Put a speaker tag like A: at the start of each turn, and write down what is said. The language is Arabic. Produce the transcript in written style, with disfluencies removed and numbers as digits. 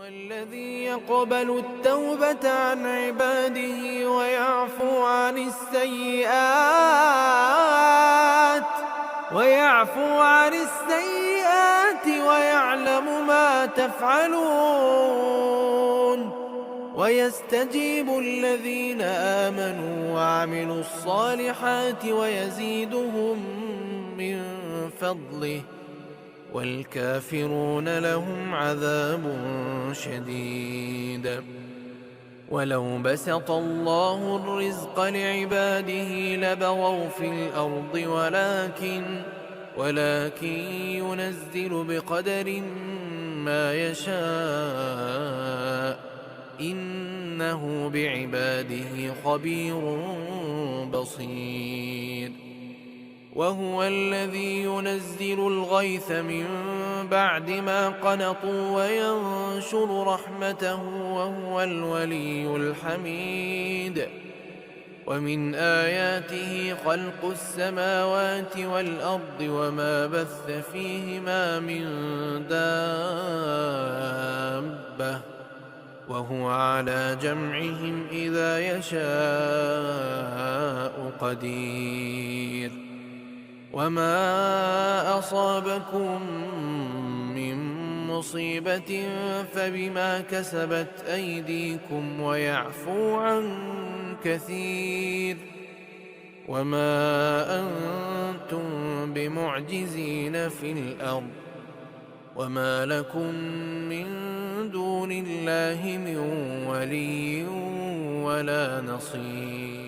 A: الذي يقبل التوبة عن عباده ويعفو عن السيئات ويعلم ما تفعلون ويستجيب الذين آمنوا وعملوا الصالحات ويزيدهم من فضله والكافرون لهم عذاب شديد. ولو بسط الله الرزق لعباده لبغوا في الأرض ولكن ينزل بقدر ما يشاء إنه بعباده خبير بصير. وهو الذي ينزل الغيث من بعد ما قنطوا وينشر رحمته وهو الولي الحميد. ومن آياته خلق السماوات والأرض وما بث فيهما من دابة وهو على جمعهم إذا يشاء قدير. وما أصابكم من مصيبة فبما كسبت أيديكم ويعفو عن كثير. وما أنتم بمعجزين في الأرض وما لكم من دون الله من ولي ولا نصير.